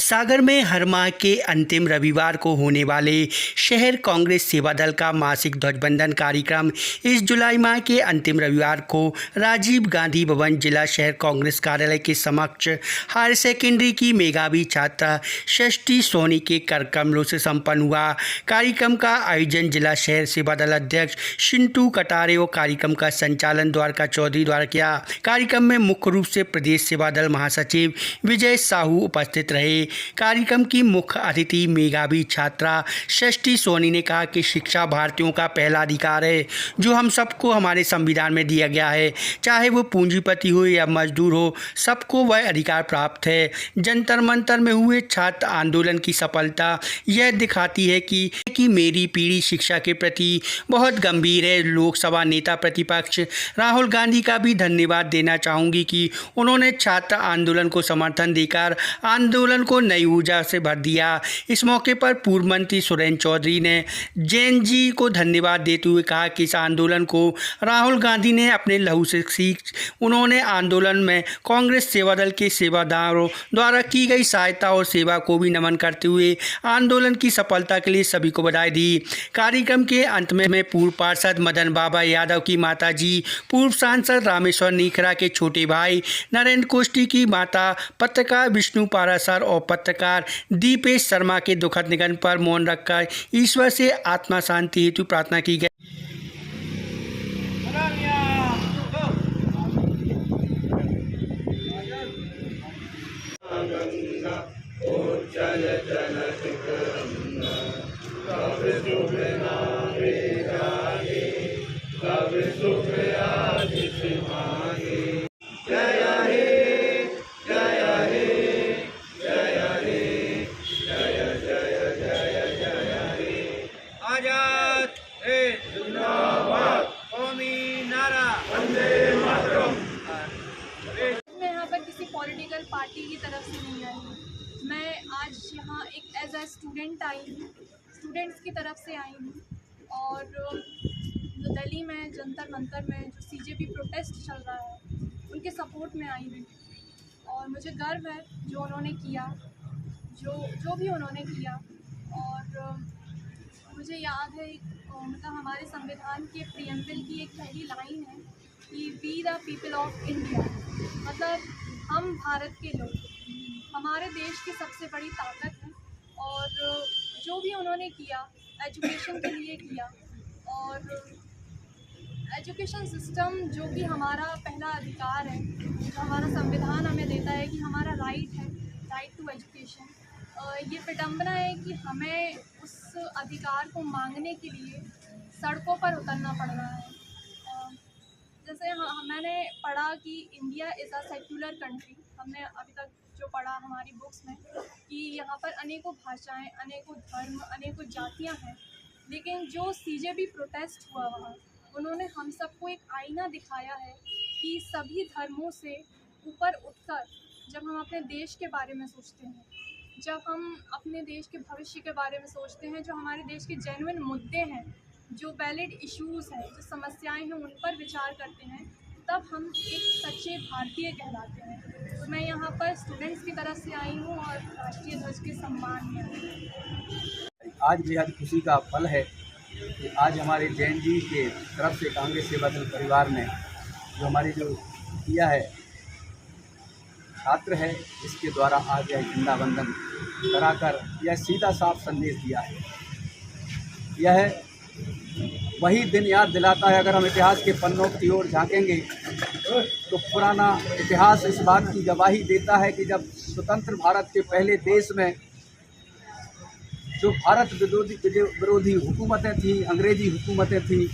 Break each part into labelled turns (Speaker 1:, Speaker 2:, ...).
Speaker 1: सागर में हर माह के अंतिम रविवार को होने वाले शहर कांग्रेस सेवा दल का मासिक ध्वजबंधन कार्यक्रम इस जुलाई माह के अंतिम रविवार को राजीव गांधी भवन जिला शहर कांग्रेस कार्यालय के समक्ष हायर सेकेंडरी की मेधावी छात्रा षष्ठी सोनी के करकमलों से संपन्न हुआ। कार्यक्रम का आयोजन जिला शहर सेवा दल अध्यक्ष शिंटू कटारे और कार्यक्रम का संचालन द्वारका चौधरी द्वारा किया। कार्यक्रम में मुख्य रूप से प्रदेश सेवा दल महासचिव विजय साहू उपस्थित रहे। कार्यक्रम की मुख्य अतिथि मेधावी छात्रा षष्ठी सोनी ने कहा कि शिक्षा भारतीयों का पहला अधिकार है जो हम सबको हमारे संविधान में दिया गया है। चाहे वो पूंजीपति हो या मजदूर हो, सबको वह अधिकार प्राप्त है। जंतर मंतर में हुए छात्र आंदोलन की सफलता यह दिखाती है कि मेरी पीढ़ी शिक्षा के प्रति बहुत गंभीर है। लोकसभा नेता प्रतिपक्ष राहुल गांधी का भी धन्यवाद देना चाहूँगी कि उन्होंने छात्र आंदोलन को समर्थन देकर आंदोलन को नई ऊर्जा से भर दिया। इस मौके पर पूर्व मंत्री सुरेंद्र चौधरी ने जैन जी को धन्यवाद देते हुए कहा कि इस आंदोलन को राहुल गांधी ने अपने लहू से सीख। उन्होंने आंदोलन में कांग्रेस सेवा दल के सेवादारों द्वारा की गई सहायता और सेवा को भी नमन करते हुए आंदोलन की सफलता के लिए सभी को बधाई दी। कार्यक्रम के अंत में पूर्व पार्षद मदन बाबा यादव की माता जी, पूर्व सांसद रामेश्वर नीखरा के छोटे भाई नरेंद्र कोष्टी की माता, पत्रकार विष्णु पारासर और पत्रकार दीपेश शर्मा के दुखद निधन पर मौन रखकर ईश्वर से आत्मा शांति हेतु प्रार्थना की गई।
Speaker 2: आजाद हिंद जिंदाबाद, कौमी नारा वंदे मातरम।
Speaker 3: मैं यहाँ पर किसी पॉलिटिकल पार्टी की तरफ से नहीं आई हूँ। मैं आज यहाँ एक एज अ स्टूडेंट आई हूँ, स्टूडेंट्स की तरफ से आई हूँ। और जो दिल्ली में जंतर मंतर में जो सीजेपी प्रोटेस्ट चल रहा है उनके सपोर्ट में आई हूँ। और मुझे गर्व है जो उन्होंने किया, जो भी उन्होंने किया। और मुझे याद है मतलब हमारे संविधान के प्रीएम्बल की एक पहली लाइन है कि we the people of India, मतलब हम भारत के लोग, हमारे देश की सबसे बड़ी ताकत है। और जो भी उन्होंने किया एजुकेशन के लिए किया, और एजुकेशन सिस्टम जो कि हमारा पहला अधिकार है, जो हमारा संविधान हमें देता है कि हमारा राइट है, राइट टू एजुकेशन। ये विडंबना है कि हमें उस अधिकार को मांगने के लिए सड़कों पर उतरना पड़ रहा है। जैसे मैंने पढ़ा कि India is a secular country, हमने अभी तक जो पढ़ा हमारी बुक्स में कि यहाँ पर अनेकों भाषाएं, अनेकों धर्म, अनेकों जातियाँ हैं। लेकिन जो सीजेपी प्रोटेस्ट हुआ वहाँ, उन्होंने हम सबको एक आईना दिखाया है कि सभी धर्मों से ऊपर उठकर जब हम अपने देश के बारे में सोचते हैं, जब हम अपने देश के भविष्य के बारे में सोचते हैं, जो हमारे देश के जेन्युइन मुद्दे हैं, जो वैलिड इश्यूज़ हैं, जो समस्याएं हैं, उन पर विचार करते हैं, तब हम एक सच्चे भारतीय कहलाते हैं। तो मैं यहाँ पर स्टूडेंट्स की तरफ से आई हूँ और राष्ट्रीय ध्वज के सम्मान में आई हूँ।
Speaker 4: आज बेहद खुशी का पल है कि आज हमारे जैन जी के तरफ से कांग्रेस सेवा दल परिवार ने जो हमारी जो किया है छात्र है, इसके द्वारा आज यह झंडा वंदन कराकर यह सीधा साफ संदेश दिया है। यह वही दिन याद दिलाता है। अगर हम इतिहास के पन्नों की ओर झांकेंगे तो पुराना इतिहास इस बात की गवाही देता है कि जब स्वतंत्र भारत के पहले देश में जो भारत विरोधी हुकूमतें थीं, अंग्रेजी हुकूमतें थीं,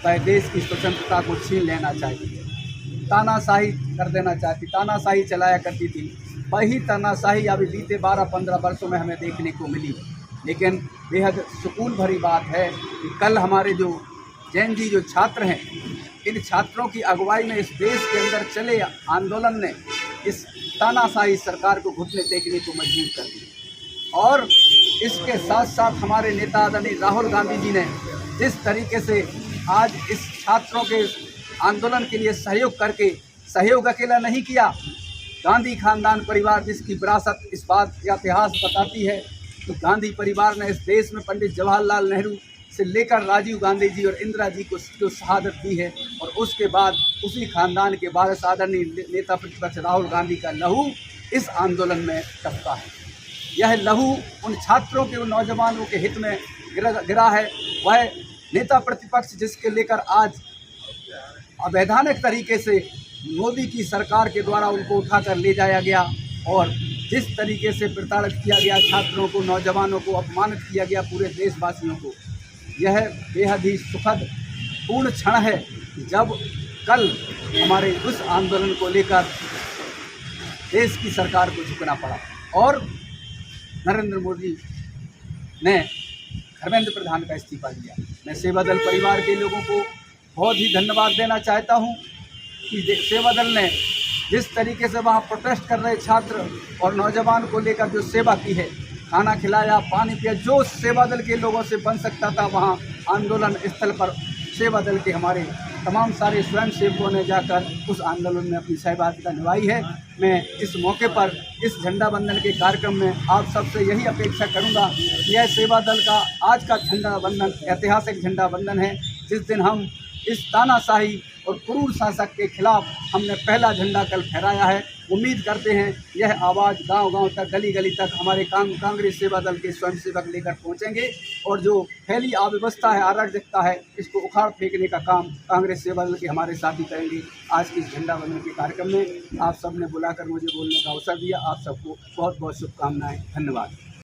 Speaker 4: वह देश की स्वतंत्रता को छीन लेना चाहती थी, तानाशाही कर देना चाहती, तानाशाही चलाया करती थी। वही तानाशाही अभी बीते 12-15 वर्षों में हमें देखने को मिली। लेकिन बेहद सुकून भरी बात है कि कल हमारे जो जैन जी जो छात्र हैं, इन छात्रों की अगुवाई में इस देश के अंदर चले आंदोलन ने इस तानाशाही सरकार को घुटने टेकने को मजबूर कर दिया। और इसके साथ साथ हमारे नेता आदरणीय राहुल गांधी जी ने जिस तरीके से आज इस छात्रों के आंदोलन के लिए सहयोग करके, सहयोग अकेला नहीं किया, गांधी खानदान परिवार जिसकी विरासत इस बात का इतिहास बताती है, तो गांधी परिवार ने इस देश में पंडित जवाहरलाल नेहरू से लेकर राजीव गांधी जी और इंदिरा जी को शहादत दी है। और उसके बाद उसी खानदान के बाद आदरणीय नेता प्रतिपक्ष राहुल गांधी का लहू इस आंदोलन में टपका है। यह लहू उन छात्रों के, उन नौजवानों के हित में गिरा है। वह नेता प्रतिपक्ष जिसके लेकर आज अवैधानिक तरीके से मोदी की सरकार के द्वारा उनको उठाकर ले जाया गया और जिस तरीके से प्रताड़ित किया गया छात्रों को, नौजवानों को अपमानित किया गया, पूरे देशवासियों को, यह बेहद ही सुखद पूर्ण क्षण है जब कल हमारे उस आंदोलन को लेकर देश की सरकार को झुकना पड़ा और नरेंद्र मोदी ने धर्मेंद्र प्रधान का इस्तीफा दिया। मैं सेवा दल परिवार के लोगों को बहुत ही धन्यवाद देना चाहता हूं कि सेवा दल ने जिस तरीके से वहाँ प्रोटेस्ट कर रहे छात्र और नौजवान को लेकर जो सेवा की है, खाना खिलाया, पानी पिया, जो सेवा दल के लोगों से बन सकता था वहाँ आंदोलन स्थल पर सेवा दल के हमारे तमाम सारे स्वयंसेवकों ने जाकर उस आंदोलन में अपनी सहभागिता निभाई है। मैं इस मौके पर इस झंडा वंदन के कार्यक्रम में आप सबसे यही अपेक्षा करूंगा कि यह सेवा दल का आज का झंडा वंदन ऐतिहासिक झंडा वंदन है, जिस दिन हम इस तानाशाही और क्रूर शासक के खिलाफ हमने पहला झंडा कल फहराया है। उम्मीद करते हैं यह आवाज़ गांव-गांव तक, गली-गली तक हमारे कांग्रेस सेवा दल के स्वयंसेवक लेकर पहुंचेंगे और जो फैली अव्यवस्था है, अराजकता है, इसको उखाड़ फेंकने का काम कांग्रेस सेवा दल के हमारे साथी करेंगे। आज के इस झंडा वंदन के कार्यक्रम में आप सबने बुलाकर मुझे बोलने का अवसर दिया। आप सबको बहुत बहुत शुभकामनाएं। धन्यवाद।